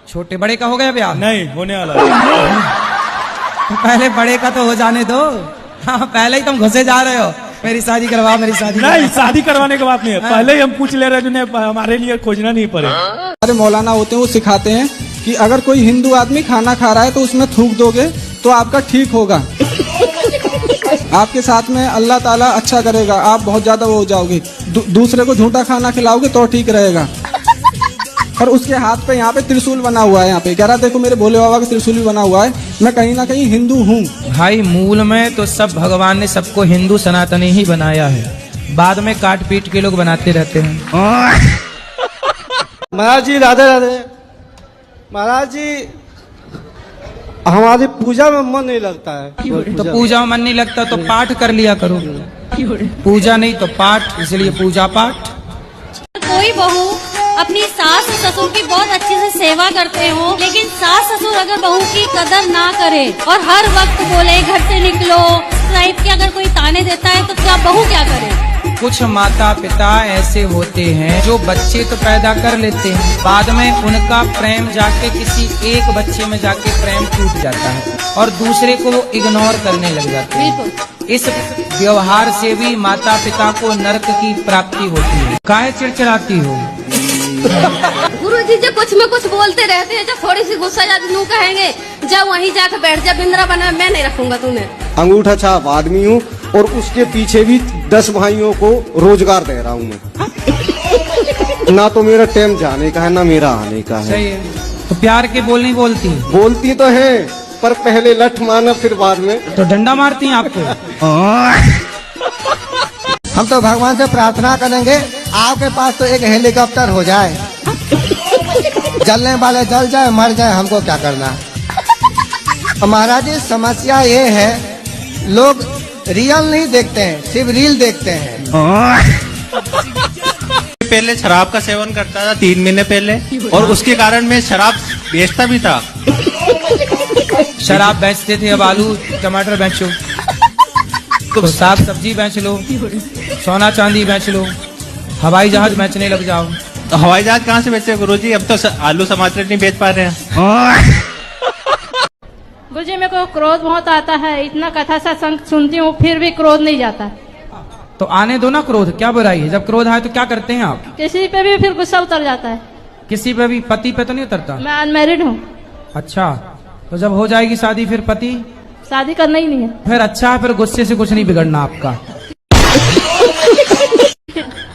छोटे बड़े का हो गया ब्याह? नहीं, होने वाला है। तो पहले बड़े का तो हो जाने दो। हाँ, पहले ही तुम घुसे जा रहे हो, मेरी शादी करवा, मेरी शादी नहीं, शादी करवाने की बात नहीं है, पहले ही हम पूछ ले रहे हैं, हमारे लिए खोजना नहीं पड़े। अरे मौलाना होते हैं, वो सिखाते हैं कि अगर कोई हिंदू आदमी खाना खा रहा है तो उसमें थूक दोगे तो आपका ठीक होगा, आपके साथ में अल्लाह ताला अच्छा करेगा, आप बहुत ज्यादा वो हो जाओगे। दूसरे को झूठा खाना खिलाओगे तो ठीक रहेगा। और उसके हाथ पे यहाँ पे त्रिशूल बना हुआ है, यहाँ पे कह रहा देखो मेरे भोले बाबा का त्रिशूल भी बना हुआ है, मैं कहीं ना कहीं हिंदू हूँ। भाई मूल में तो सब भगवान ने सबको हिंदू सनातनी ही बनाया है, बाद में काट पीट के लोग बनाते रहते हैं। महाराज जी राधे राधे। महाराज जी हमारी पूजा में मन नहीं लगता है। तो पूजा में मन नहीं लगता तो पाठ कर लिया करो, पूजा नहीं तो पाठ, इसलिए पूजा पाठ। कोई बहू अपनी सास ससुर की बहुत अच्छे से सेवा करते हो, लेकिन सास ससुर अगर बहू की कदर ना करे और हर वक्त बोले घर से निकलो टाइप के अगर कोई ताने देता है तो क्या बहू क्या करे? कुछ माता पिता ऐसे होते हैं जो बच्चे तो पैदा कर लेते हैं, बाद में उनका प्रेम जाके किसी एक बच्चे में जाके प्रेम टूट जाता है और दूसरे को वो इग्नोर करने लग जाते हैं। इस व्यवहार से भी माता पिता को नरक की प्राप्ति होती है। काहे चिड़चिड़ाती हो? गुरुजी जो कुछ में कुछ बोलते रहते हैं, जब थोड़ी सी गुस्सा जाती नू कहेंगे जब वहीं जाकर बैठ जा, बिंद्रा बना मैं नहीं रखूंगा तुम्हें। अंगूठा छाप आदमी हूँ और उसके पीछे भी 10 भाइयों को रोजगार दे रहा हूँ मैं। ना तो मेरा टाइम जाने का है ना मेरा आने का है। सही है। तो प्यार के बोल नहीं बोलती? बोलती तो है पर पहले लठ मारना फिर बाद में। तो डंडा मारती हैं आपको? हम तो भगवान से प्रार्थना करेंगे आपके पास तो एक हेलीकॉप्टर हो जाए, जलने वाले जल जाए मर जाए, हमको क्या करना। महाराज जी समस्या ये है लोग रियल नहीं देखते हैं, सिर्फ रील देखते हैं। पहले शराब का सेवन करता था 3 महीने पहले, और उसके कारण मैं शराब बेचता भी था। शराब बेचते थे, अब आलू टमाटर बेचो, तो साग सब्जी बेच लो, सोना चांदी बेच लो, हवाई जहाज बेचने लग जाओ। तो हवाई जहाज कहाँ से बेचे गुरुजी? अब तो आलू टमाटर नहीं बेच पा रहे हैं। गुरुजी मेरे को क्रोध बहुत आता है, इतना कथा सत्संग सुनती हूँ फिर भी क्रोध नहीं जाता। तो आने दो ना क्रोध, क्या बुराई है? जब क्रोध आए तो क्या करते हैं आप? किसी पे भी फिर गुस्सा उतर जाता है। किसी पे भी? पति पे तो नहीं उतरता? मैं अनमैरिड हूँ। अच्छा, तो जब हो जाएगी शादी फिर पति? शादी करना ही नहीं है। फिर अच्छा है, फिर गुस्से से कुछ नहीं बिगड़ना आपका।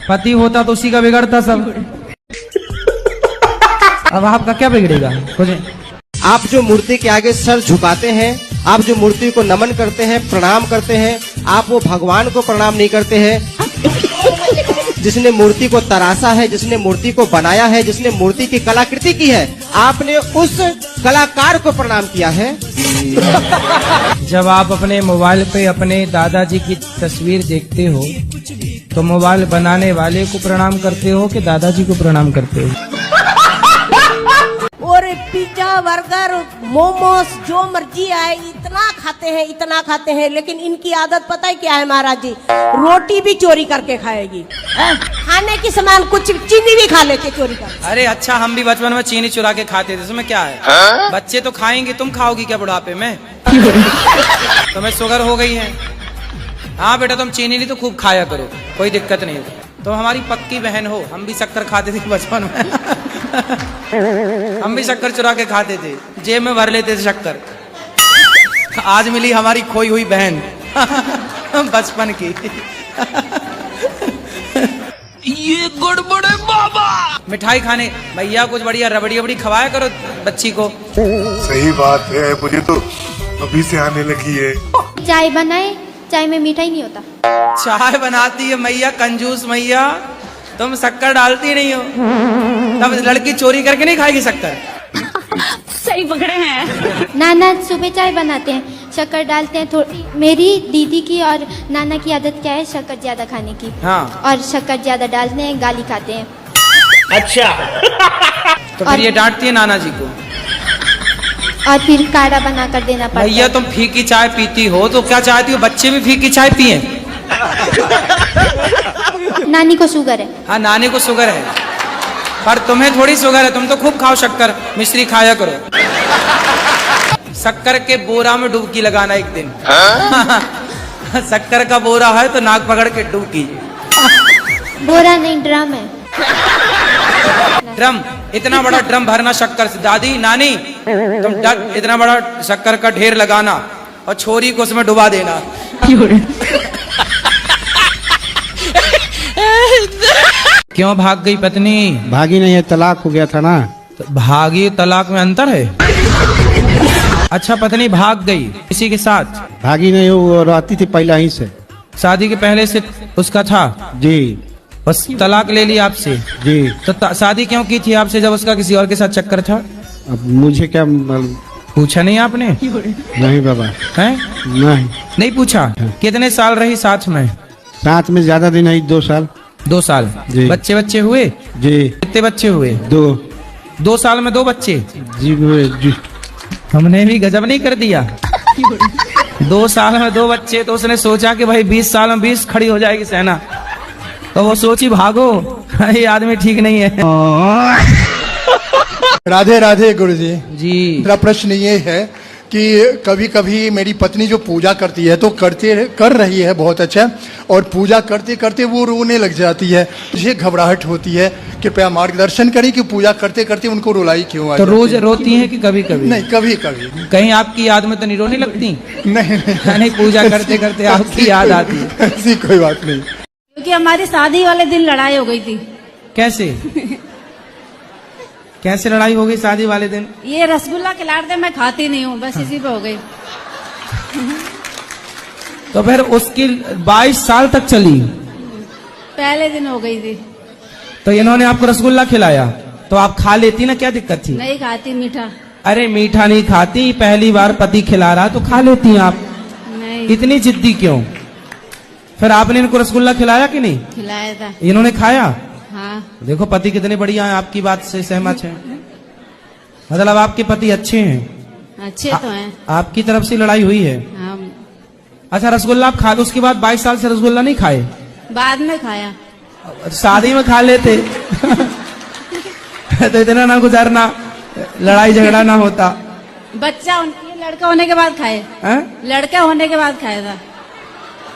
पति होता तो उसी का बिगड़ता सब। अब आपका क्या बिगड़ेगा? कुछ आप जो मूर्ति के आगे सर झुकाते हैं, आप जो मूर्ति को नमन करते हैं, प्रणाम करते हैं, आप वो भगवान को प्रणाम नहीं करते हैं जिसने मूर्ति को तराशा है, जिसने मूर्ति को बनाया है, जिसने मूर्ति की कलाकृति की है, आपने उस कलाकार को प्रणाम किया है। जब आप अपने मोबाइल पे अपने दादाजी की तस्वीर देखते हो तो मोबाइल बनाने वाले को प्रणाम करते हो कि दादाजी को प्रणाम करते हो? और पिज्जा बर्गर मोमोस जो मर्जी आए इतना खाते हैं, लेकिन इनकी आदत पता है क्या है महाराज जी? रोटी भी चोरी करके खाएगी, खाने की सामान कुछ चीनी भी खा लेके चोरी कर। अरे अच्छा, हम भी बचपन में चीनी चुरा के खाते थे, इसमें क्या है? बच्चे तो खाएंगे, तुम खाओगी क्या बुढ़ापे में? तुम्हें शुगर हो गई है? हाँ बेटा, तुम चीनी नहीं तो खूब खाया करो, कोई दिक्कत नहीं। तो हमारी पक्की बहन हो, हम भी शक्कर खाते थे बचपन में। हम भी शक्कर चुरा के खाते थे, जेब में भर लेते थे शक्कर। आज मिली हमारी खोई हुई बहन बचपन की। ये गड़बड़ है बाबा। मिठाई खाने भैया कुछ बढ़िया रबड़ी वबड़ी खवाया करो बच्ची को। सही बात है, मुझे तो अभी से आने लगी है। चाय बनाए, चाय में मीठा ही नहीं होता। चाय बनाती है मैया, कंजूस मैया, तुम शक्कर डालती नहीं हो, तब लड़की चोरी करके नहीं खाएगी शक्कर। सही पकड़े हैं। नाना सुबह चाय बनाते हैं, शक्कर डालते हैं थोड़ी। मेरी दीदी की और नाना की आदत क्या है? शक्कर ज्यादा खाने की। हाँ। और शक्कर ज्यादा डालते हैं, गाली खाते हैं। अच्छा। तो फिर ये डांटती है नाना जी को, और फिर काढ़ा बना कर देना पड़ता है। भैया तुम फीकी चाय पीती हो तो क्या चाहती हो बच्चे भी फीकी चाय पिए? नानी को शुगर है। हाँ, नानी को शुगर है। पर तुम्हें थोड़ी शुगर है, तुम तो खूब खाओ शक्कर, मिश्री खाया करो। शक्कर के बोरा में डुबकी लगाना एक दिन। शक्कर का बोरा है तो नाक पकड़ के डूब कीजिए। बोरा नहीं, ड्रम है। ड्रम, इतना बड़ा ड्रम भरना शक्कर से। दादी नानी तुम इतना बड़ा शक्कर का ढेर लगाना और छोरी को उसमें डुबा देना। क्यों भाग गई पत्नी? भागी नहीं है, तलाक हो गया था ना। तो भागी तलाक में अंतर है। अच्छा पत्नी भाग गई किसी के साथ? भागी नहीं हो, वो रहती थी पहले ही से। शादी के पहले से उसका था? जी। बस तलाक ले ली आपसे? जी। तो शादी क्यों की थी आपसे जब उसका किसी और के साथ चक्कर था? अब मुझे क्या पूछा नहीं आपने? नहीं बाबा। हैं? नहीं पूछा? कितने साल रही साथ में? साथ में ज्यादा दिन नहीं, 2 साल। 2 साल। जी। बच्चे हुए? जी। कितने बच्चे हुए? 2। 2 साल में 2 बच्चे? जी। हमने भी गजब नहीं कर दिया। 2 साल में 2 बच्चे, तो उसने सोचा कि भाई 20 साल में 20 खड़ी हो जाएगी सेना, तो वो सोची भागो, ये आदमी ठीक नहीं है। राधे राधे गुरुजी जी। मेरा प्रश्न ये है कि कभी कभी मेरी पत्नी जो पूजा करती है तो कर रही है बहुत अच्छा, और पूजा करते करते वो रोने लग जाती है। मुझे घबराहट होती है, कृपया मार्गदर्शन करें कि पूजा करते करते उनको रुलाई क्यों आ तो जाती रोज है? रोती हैं कि कभी कभी? नहीं, कभी कभी। कहीं आपकी याद में तो नहीं रोने लगती? नहीं। नहीं, पूजा करते करते आपकी याद आती है। ऐसी कोई बात नहीं। क्योंकि हमारी शादी वाले दिन लड़ाई हो गई थी। कैसे? कैसे लड़ाई हो गई शादी वाले दिन? ये रसगुल्ला खिलाते मैं खाती नहीं हूँ, बस इसी पे हो गई। तो फिर उसकी 22 साल तक चली? पहले दिन हो गई थी। तो इन्होंने आपको रसगुल्ला खिलाया तो आप खा लेती ना, क्या दिक्कत थी? नहीं खाती मीठा। अरे मीठा नहीं खाती, पहली बार पति खिला रहा तो खा लेती आप। नहीं। इतनी जिद्दी क्यों? फिर आपने इनको रसगुल्ला खिलाया कि नहीं? खिलाया था। इन्होंने खाया? हाँ। देखो पति कितने बढ़िया हैं, आपकी बात से सहमत हैं। मतलब आपके पति अच्छे हैं? अच्छे तो हैं। आपकी तरफ से लड़ाई हुई है? हाँ। अच्छा रसगुल्ला आप खा लो, उसके बाद 22 साल से रसगुल्ला नहीं खाए? बाद में खाया। शादी में खा लेते तो इतना ना गुजरना, लड़ाई झगड़ा ना होता। बच्चा लड़का होने के बाद खाए। लड़का होने के बाद खाया था।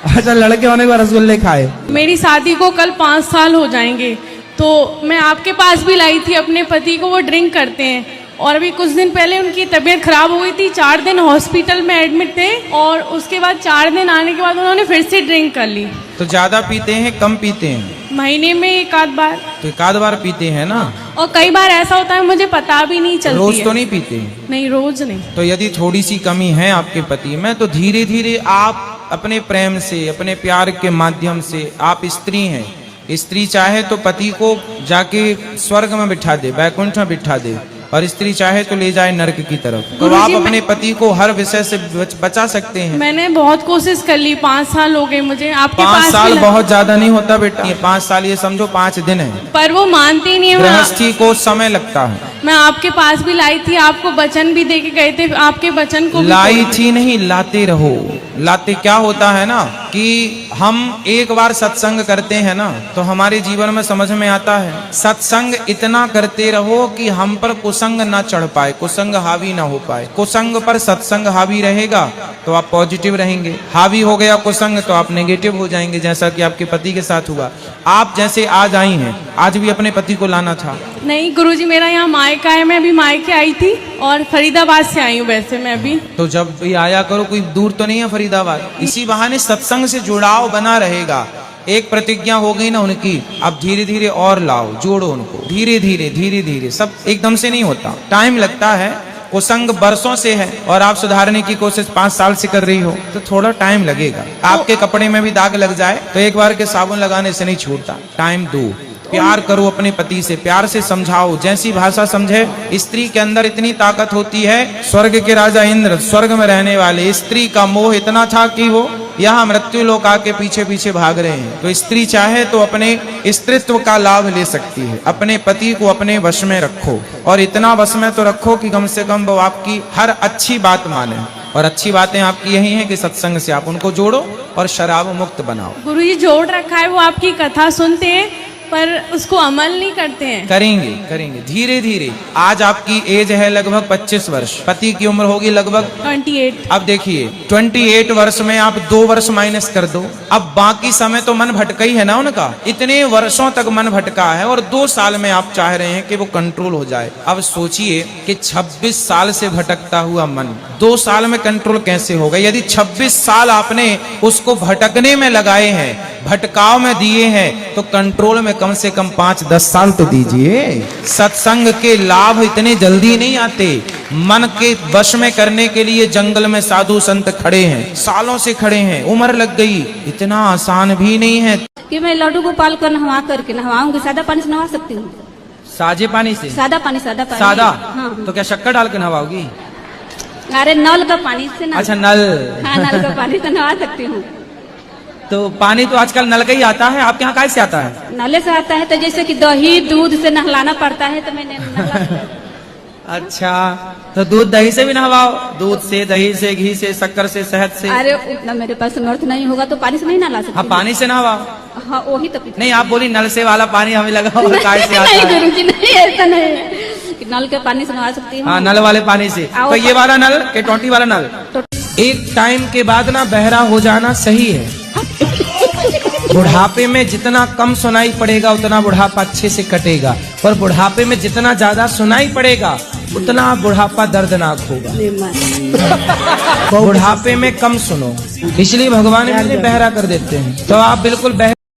अच्छा लड़के होने के बाद रसगुल्ले खाए। मेरी शादी को कल 5 साल हो जाएंगे, तो मैं आपके पास भी लाई थी अपने पति को, वो ड्रिंक करते हैं, और अभी कुछ दिन पहले उनकी तबीयत खराब हो गई थी, 4 दिन हॉस्पिटल में एडमिट थे, और उसके बाद 4 दिन आने के बाद उन्होंने फिर से ड्रिंक कर ली। तो ज्यादा पीते हैं कम पीते हैं? महीने में 1 बार। तो 1 बार पीते हैं ना? और कई बार ऐसा होता है मुझे पता भी नहीं चलती रोज है। तो नहीं पीते? नहीं, रोज नहीं। तो यदि थोड़ी सी कमी है आपके पति में तो धीरे धीरे आप अपने प्रेम से, अपने प्यार के माध्यम से, आप स्त्री हैं, स्त्री चाहे तो पति को जाके स्वर्ग में बिठा दे, वैकुंठ में बिठा दे, और स्त्री चाहे तो ले जाए नरक की तरफ। तो आप अपने पति को हर विषय से बचा सकते हैं। मैंने बहुत कोशिश कर ली, 5 साल हो गए मुझे आपके 5 पास साल भी बहुत ज्यादा नहीं होता बेटा, ये 5 साल ये समझो 5 दिन है, पर वो मानती नहीं है। गृहस्थी को समय लगता है। मैं आपके पास भी लाई थी, आपको वचन भी दे के गए थे, आपके वचन को भी लाई थी नहीं, लाते रहो। लाते क्या होता है ना कि हम एक बार सत्संग करते हैं ना तो हमारे जीवन में समझ में आता है, सत्संग इतना करते रहो कि हम पर कुसंग ना चढ़ पाए, कुसंग हावी ना हो पाए। कुसंग पर सत्संग हावी रहेगा तो आप पॉजिटिव रहेंगे, हावी हो गया कुसंग तो आप नेगेटिव हो जाएंगे, जैसा कि आपके पति के साथ हुआ। आप जैसे आज आई हैं, आज भी अपने पति को लाना था। नहीं गुरुजी, मेरा यहाँ मायका है, मैं अभी मायके आई थी और फरीदाबाद से आई हूँ वैसे मैं अभी। तो जब भी आया करो, कोई दूर तो नहीं है फरीदाबाद, इसी बहाने सत्संग से जुड़ाव बना रहेगा। एक प्रतिज्ञा हो गई ना उनकी, अब धीरे धीरे और लाओ, जोड़ो उनको, धीरे धीरे धीरे धीरे, सब एकदम से नहीं होता, टाइम लगता है। कुसंग बरसों से है और आप सुधारने की कोशिश 5 साल से कर रही हो तो थोड़ा टाइम लगेगा। आपके कपड़े में भी दाग लग जाए तो एक बार के साबुन लगाने से नहीं छूटता, टाइम दो। प्यार करो अपने पति से, प्यार से समझाओ, जैसी भाषा समझे। स्त्री के अंदर इतनी ताकत होती है, स्वर्ग के राजा इंद्र स्वर्ग में रहने वाले, स्त्री का मोह इतना था कि वो यहाँ मृत्यु लोक आके पीछे पीछे भाग रहे हैं। तो स्त्री चाहे तो अपने स्त्रीत्व का लाभ ले सकती है। अपने पति को अपने वश में रखो, और इतना वश में तो रखो कि कम से कम वो आपकी हर अच्छी बात माने, और अच्छी बातें आपकी यही हैं कि सत्संग से आप उनको जोड़ो और शराब मुक्त बनाओ। गुरुजी जोड़ रखा है, वो आपकी कथा सुनते हैं पर उसको अमल नहीं करते हैं। करेंगे करेंगे धीरे धीरे। आज आपकी एज है लगभग 25 वर्ष, पति की उम्र होगी लगभग 28। अब देखिए 28 वर्ष में आप 2 वर्ष माइनस कर दो, अब बाकी समय तो मन भटका ही है ना उनका। इतने वर्षों तक मन भटका है और 2 साल में आप चाह रहे हैं कि वो कंट्रोल हो जाए। अब सोचिए कि 26 साल से भटकता हुआ मन 2 साल में कंट्रोल कैसे होगा। यदि 26 साल आपने उसको भटकने में लगाए हैं, भटकाव में दिए हैं, तो कंट्रोल में कम से कम 5-10 साल तो दीजिए। सत्संग के लाभ इतने जल्दी नहीं आते। मन के वश में करने के लिए जंगल में साधु संत खड़े हैं, सालों से खड़े हैं, उम्र लग गई, इतना आसान भी नहीं है कि मैं लड्डू गोपाल को नहवा करके नहवाऊंगी। सादा पानी से नहवा सकती हूँ? साजे पानी से? सादा पानी। सादा पानी। सादा? हाँ। तो क्या शक्कर डाल के नहवाओगी? अरे नल का पानी से ना। अच्छा नल। हाँ, नल का पानी से नहवा सकती हूँ। तो पानी तो आजकल नल का ही आता है, आपके यहाँ कैसे आता है? नले से आता है, तो जैसे कि दही दूध से नहलाना पड़ता है, तो मैंने नहला। अच्छा, तो दूध दही से भी नहवाओ, दूध से, दही से, घी से, शक्कर से, शहद से। अरे उतना मेरे पास समर्थ नहीं होगा तो पानी से नहीं नहला सकती। हाँ पानी से नहवाओ। हाँ वही तो। नहीं आप बोली नल से वाला पानी हमें लगा और काय से आता नहीं है। गुरुजी नहीं, ऐसा नहीं कि नल के पानी से नहा सकती हूँ। हाँ नल वाले पानी से। तो ये वाला नल के टोटी वाला नल? एक टाइम के बाद ना बहरा हो जाना सही है। बुढ़ापे में जितना कम सुनाई पड़ेगा उतना बुढ़ापा अच्छे से कटेगा, और बुढ़ापे में जितना ज्यादा सुनाई पड़ेगा उतना बुढ़ापा दर्दनाक होगा। बुढ़ापे में कम सुनो, इसलिए भगवान इन्हें बहरा कर देते हैं। तो आप बिल्कुल